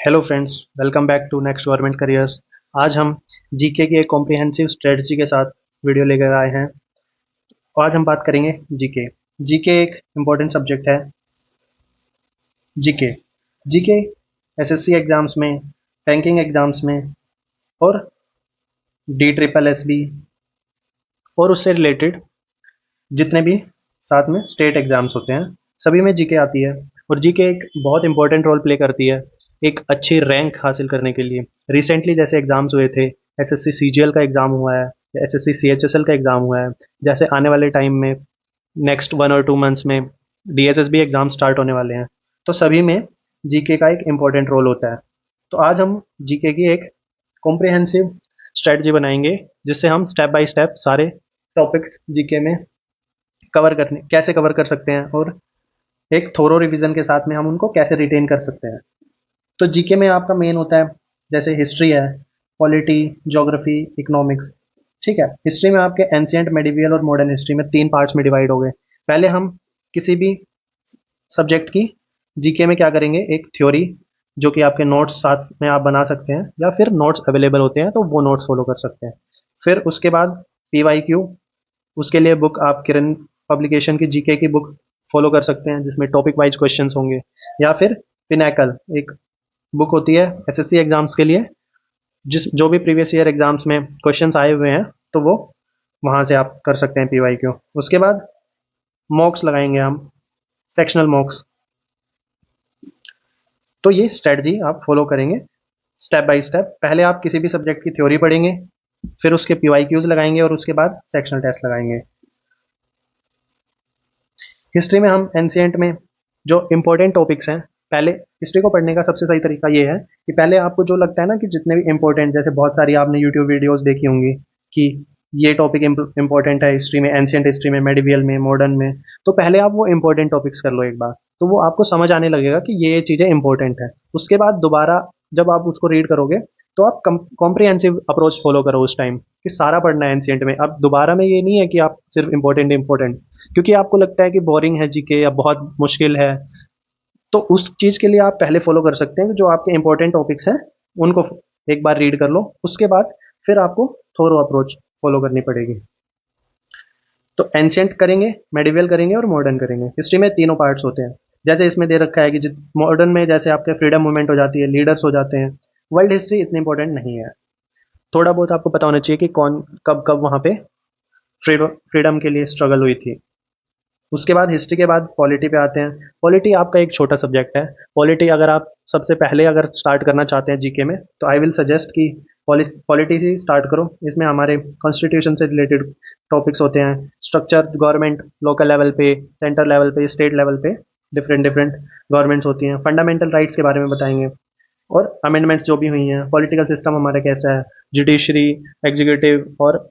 Hello friends, welcome back to next government careers. आज हम GK की एक कॉम्प्रिहेंसिव स्ट्रेटजी के साथ वीडियो लेकर आए हैं। तो आज हम बात करेंगे जीके। जीके एक इम्पॉर्टेंट सब्जेक्ट है। जीके जीके एसएससी एग्जाम्स में, बैंकिंग एग्जाम्स में और डी ट्रिपल एस बी और उससे रिलेटेड जितने भी साथ में स्टेट एग्जाम्स होते हैं सभी में जीके आती है। और जीके एक बहुत इंपॉर्टेंट रोल प्ले करती है एक अच्छी रैंक हासिल करने के लिए। रिसेंटली जैसे एग्जाम्स हुए थे, एसएससी सीजीएल का एग्ज़ाम हुआ है या एसएससी सीएचएसएल का एग्ज़ाम हुआ है, जैसे आने वाले टाइम में नेक्स्ट 1 और 2 मंथ्स में डीएसएसबी एग्ज़ाम स्टार्ट होने वाले हैं, तो सभी में जीके का एक इम्पॉर्टेंट रोल होता है। तो आज हम जीके की एक कॉम्प्रिहेंसिव स्ट्रेटजी बनाएंगे जिससे हम स्टेप बाय स्टेप सारे टॉपिक्स जीके में कैसे कवर कर सकते हैं और एक थोरो रिवीजन के साथ में हम उनको कैसे रिटेन कर सकते हैं। तो जीके में आपका मेन होता है जैसे हिस्ट्री है, पॉलिटी, ज्योग्राफी, इकोनॉमिक्स। ठीक है, हिस्ट्री में आपके एंशिएंट, मेडिवियल और मॉडर्न हिस्ट्री में 3 पार्ट्स में डिवाइड हो गए। पहले हम किसी भी सब्जेक्ट की जीके में क्या करेंगे, एक थ्योरी जो कि आपके नोट्स साथ में आप बना सकते हैं या फिर नोट्स अवेलेबल होते हैं तो वो नोट्स फॉलो कर सकते हैं। फिर उसके बाद पीवाईक्यू, उसके लिए बुक आप किरण पब्लिकेशन की जीके की बुक फॉलो कर सकते हैं जिसमें टॉपिक वाइज क्वेश्चंस होंगे। या फिर पिनैकल एक बुक होती है एसएससी एग्जाम्स के लिए, जिस जो भी प्रीवियस ईयर एग्जाम्स में क्वेश्चंस आए हुए हैं तो वो वहाँ से आप कर सकते हैं पीवाईक्यू। उसके बाद मॉक्स लगाएंगे हम, सेक्शनल मॉक्स। तो ये स्ट्रेटजी आप फॉलो करेंगे स्टेप बाय स्टेप। पहले आप किसी भी सब्जेक्ट की थ्योरी पढ़ेंगे, फिर उसके पीवाईक्यूज लगाएंगे और उसके बाद सेक्शनल टेस्ट लगाएंगे। हिस्ट्री में हम एंशिएंट में जो इम्पोर्टेंट टॉपिक्स हैं, पहले हिस्ट्री को पढ़ने का सबसे सही तरीका ये है कि पहले आपको जो लगता है ना कि जितने भी इम्पोर्टेंट, जैसे बहुत सारी आपने यूट्यूब वीडियोस देखी होंगी कि ये टॉपिक इम्पोर्टेंट है हिस्ट्री में, एंशिएंट हिस्ट्री में, मेडिवियल में, मॉडर्न में, तो पहले आप वो इम्पोर्टेंट टॉपिक्स कर लो एक बार, तो वो आपको समझ आने लगेगा कि ये चीज़ें इंपॉर्टेंट है। उसके बाद दोबारा जब आप उसको रीड करोगे तो आप कॉम्प्रिहेंसिव अप्रोच फॉलो करो उस टाइम कि सारा पढ़ना है एंशिएंट में। अब दोबारा में ये नहीं है कि आप सिर्फ इंपॉर्टेंट, क्योंकि आपको लगता है कि बोरिंग है जीके या बहुत मुश्किल है, तो उस चीज़ के लिए आप पहले फॉलो कर सकते हैं कि जो आपके इंपॉर्टेंट टॉपिक्स हैं उनको एक बार रीड कर लो। उसके बाद फिर आपको थोरो अप्रोच फॉलो करनी पड़ेगी। तो एंशिएंट करेंगे, मेडिवल करेंगे और मॉडर्न करेंगे। हिस्ट्री में तीनों पार्ट्स होते हैं, जैसे इसमें दे रखा है कि मॉडर्न में जैसे आपके फ्रीडम मूवमेंट हो जाती है, लीडर्स हो जाते हैं। वर्ल्ड हिस्ट्री इतनी इंपॉर्टेंट नहीं है, थोड़ा बहुत आपको पता होना चाहिए कि कौन कब कब वहाँ पे फ्रीडम के लिए स्ट्रगल हुई थी। उसके बाद हिस्ट्री के बाद पॉलिटी पे आते हैं। पॉलिटी आपका एक छोटा सब्जेक्ट है। पॉलिटी अगर आप सबसे पहले अगर स्टार्ट करना चाहते हैं जीके में तो आई विल सजेस्ट कि पॉलिटी से स्टार्ट करो। इसमें हमारे कॉन्स्टिट्यूशन से रिलेटेड टॉपिक्स होते हैं, स्ट्रक्चर, गवर्नमेंट लोकल लेवल पे, सेंटर लेवल पे, स्टेट लेवल पे डिफरेंट डिफरेंट गवर्नमेंट्स होती हैं। फंडामेंटल राइट्स के बारे में बताएंगे और अमेंडमेंट्स जो भी हुई हैं, पॉलिटिकल सिस्टम हमारा कैसा है, जुडिशरी, एग्जीक्यूटिव और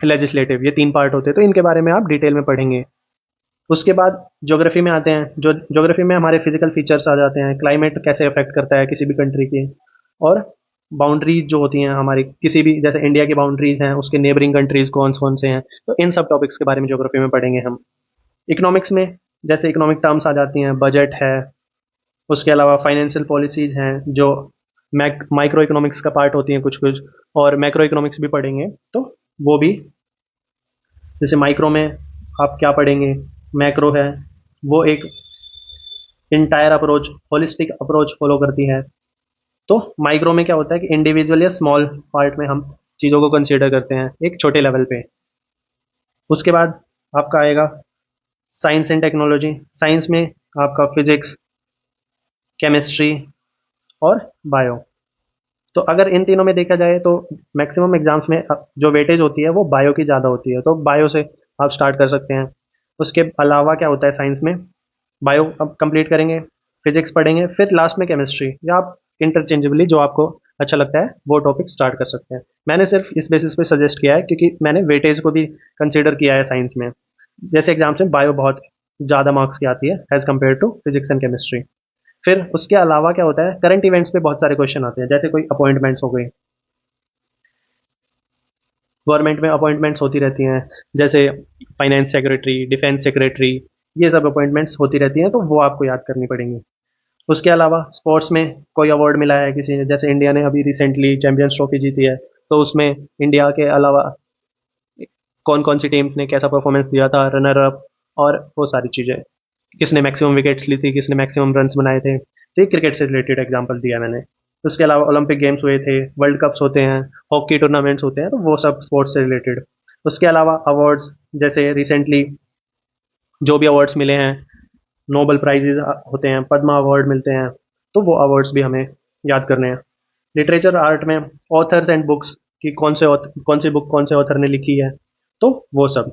लेजिस्लेटिव, ये 3 पार्ट होते हैं, तो इनके बारे में आप डिटेल में पढ़ेंगे। उसके बाद ज्योग्राफी में आते हैं। जो ज्योग्राफी में हमारे फिजिकल फीचर्स आ जाते हैं, क्लाइमेट कैसे अफेक्ट करता है किसी भी कंट्री की, और बाउंड्रीज जो होती हैं हमारी किसी भी, जैसे इंडिया की बाउंड्रीज हैं उसके नेबरिंग कंट्रीज कौन कौन से हैं, तो इन सब टॉपिक्स के बारे में ज्योग्राफी में पढ़ेंगे हम। इकोनॉमिक्स में जैसे इकोनॉमिक टर्म्स आ जाती हैं, बजट है, उसके अलावा फाइनेंशियल पॉलिसीज हैं जो माइक्रो इकोनॉमिक्स का पार्ट होती हैं कुछ कुछ, और मैक्रो इकोनॉमिक्स भी पढ़ेंगे। तो वो भी, जैसे माइक्रो में आप क्या पढ़ेंगे, मैक्रो है, वो एक entire approach, holistic approach follow करती है। तो माइक्रो में क्या होता है कि इंडिविजुअल या स्मॉल पार्ट में हम चीज़ों को कंसीडर करते हैं एक छोटे लेवल पे। उसके बाद आपका आएगा साइंस एंड टेक्नोलॉजी। साइंस में आपका फिजिक्स, केमिस्ट्री और बायो। तो अगर इन तीनों में देखा जाए तो मैक्सिमम एग्जाम्स में जो वेटेज होती है वो बायो की ज़्यादा होती है, तो बायो से आप स्टार्ट कर सकते हैं। उसके अलावा क्या होता है साइंस में, बायो अब कंप्लीट करेंगे, फिजिक्स पढ़ेंगे, फिर लास्ट में केमिस्ट्री, या आप इंटरचेंजेबली जो आपको अच्छा लगता है वो टॉपिक स्टार्ट कर सकते हैं। मैंने सिर्फ इस बेसिस पे सजेस्ट किया है क्योंकि मैंने वेटेज को भी कंसिडर किया है साइंस में। जैसे एग्जाम्स में बायो बहुत ज़्यादा मार्क्स की आती है as compare to physics and chemistry. फिर उसके अलावा क्या होता है, करंट इवेंट्स पे बहुत सारे क्वेश्चन आते हैं, जैसे कोई अपॉइंटमेंट्स हो गई, गवर्नमेंट में अपॉइंटमेंट्स होती रहती हैं, जैसे फाइनेंस सेक्रेटरी, डिफेंस सेक्रेटरी, ये सब अपॉइंटमेंट्स होती रहती हैं, तो वो आपको याद करनी पड़ेंगी। उसके अलावा स्पोर्ट्स में कोई अवार्ड मिला है किसी ने, जैसे इंडिया ने अभी रिसेंटली चैंपियंस ट्रॉफी जीती है, तो उसमें इंडिया के अलावा कौन कौन सी टीम्स ने कैसा परफॉर्मेंस दिया था, रनर अप, और वो सारी चीज़ें, किसने मैक्सिमम विकेट्स ली थी, किसने मैक्सिमम रन्स बनाए थे। तो ये क्रिकेट से रिलेटेड एग्जांपल दिया मैंने। उसके अलावा ओलंपिक गेम्स हुए थे, वर्ल्ड कप्स होते हैं, हॉकी टूर्नामेंट्स होते हैं, तो वो सब स्पोर्ट्स से रिलेटेड। उसके अलावा अवार्ड्स, जैसे रिसेंटली जो भी अवार्ड्स मिले हैं, नोबल प्राइजेज होते हैं, पद्मा अवार्ड मिलते हैं, तो वो अवार्ड्स भी हमें याद करने हैं। लिटरेचर आर्ट में ऑथर्स एंड बुक्स की कौन सी बुक कौन से ऑथर ने लिखी है, तो वो सब।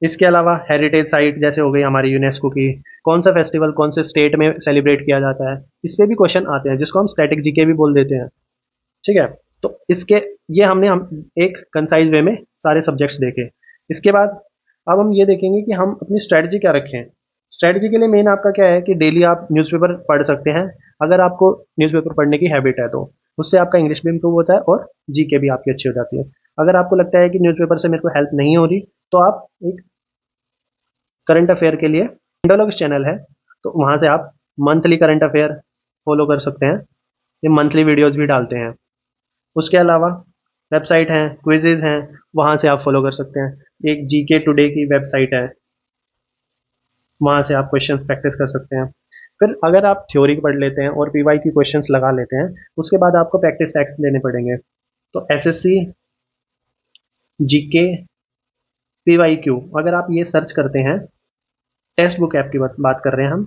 इसके अलावा हेरिटेज साइट जैसे हो गई हमारी यूनेस्को की, कौन सा फेस्टिवल कौन से स्टेट में सेलिब्रेट किया जाता है, इस पे भी क्वेश्चन आते हैं, जिसको हम स्टैटिक जीके भी बोल देते हैं। ठीक है, तो इसके ये हमने हम एक कंसाइज वे में सारे सब्जेक्ट्स देखे। इसके बाद अब हम ये देखेंगे कि हम अपनी स्ट्रेटजी क्या रखें। स्ट्रेटजी के लिए मेन आपका क्या है कि डेली आप न्यूज़पेपर पढ़ सकते हैं, अगर आपको न्यूज़पेपर पढ़ने की हैबिट है तो। उससे आपका इंग्लिश भी इंप्रूव होता है और जीके भी आपकी अच्छी हो जाती है। अगर आपको लगता है कि न्यूज़पेपर से मेरे को हेल्प नहीं हो रही, तो आप एक करंट अफेयर के लिए इंडोलॉग्स चैनल है, तो वहाँ से आप मंथली करंट अफेयर फॉलो कर सकते हैं। ये मंथली वीडियोज़ भी डालते हैं। उसके अलावा वेबसाइट हैं, क्विज़ेज़ हैं, वहाँ से आप फॉलो कर सकते हैं। एक जीके टुडे की वेबसाइट है, वहाँ से आप क्वेश्चन प्रैक्टिस कर सकते हैं। फिर अगर आप थ्योरी पढ़ लेते हैं और पीवाई की क्वेश्चंस लगा लेते हैं, उसके बाद आपको प्रैक्टिस टेक्स्ट देने पड़ेंगे। तो एसएससी जीके पीवाई क्यू, अगर आप ये सर्च करते हैं, टेक्स्ट बुक ऐप की बात कर रहे हैं हम,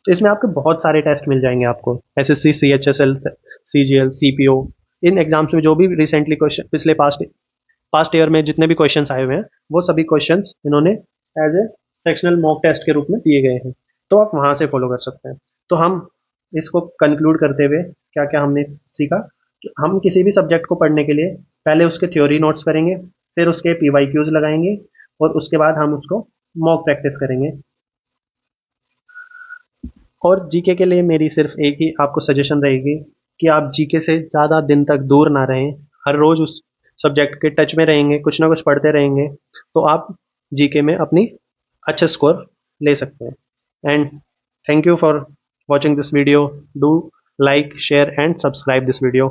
तो इसमें आपको बहुत सारे टेस्ट मिल जाएंगे आपको। एसएससी, सीएचएसएल, सीजीएल, सीपीओ, इन एग्जाम्स में जो भी रिसेंटली क्वेश्चन पिछले पास्ट ईयर में जितने भी क्वेश्चंस आए हुए हैं, वो सभी क्वेश्चंस इन्होंने as a sectional mock test के रूप में दिए गए हैं, तो आप वहाँ से फॉलो कर सकते हैं। तो हम इसको कंक्लूड करते हुए क्या क्या हमने सीखा कि हम किसी भी सब्जेक्ट को पढ़ने के लिए पहले उसके थ्योरी नोट्स करेंगे, फिर उसके पीवाई क्यूज लगाएंगे, और उसके बाद हम उसको मॉक प्रैक्टिस करेंगे। और जीके के लिए मेरी सिर्फ एक ही आपको सजेशन रहेगी कि आप जीके से ज़्यादा दिन तक दूर ना रहें। हर रोज़ उस सब्जेक्ट के टच में रहेंगे, कुछ ना कुछ पढ़ते रहेंगे, तो आप जीके में अपनी अच्छा स्कोर ले सकते हैं। And thank you for watching this video. Do like, share and subscribe this video.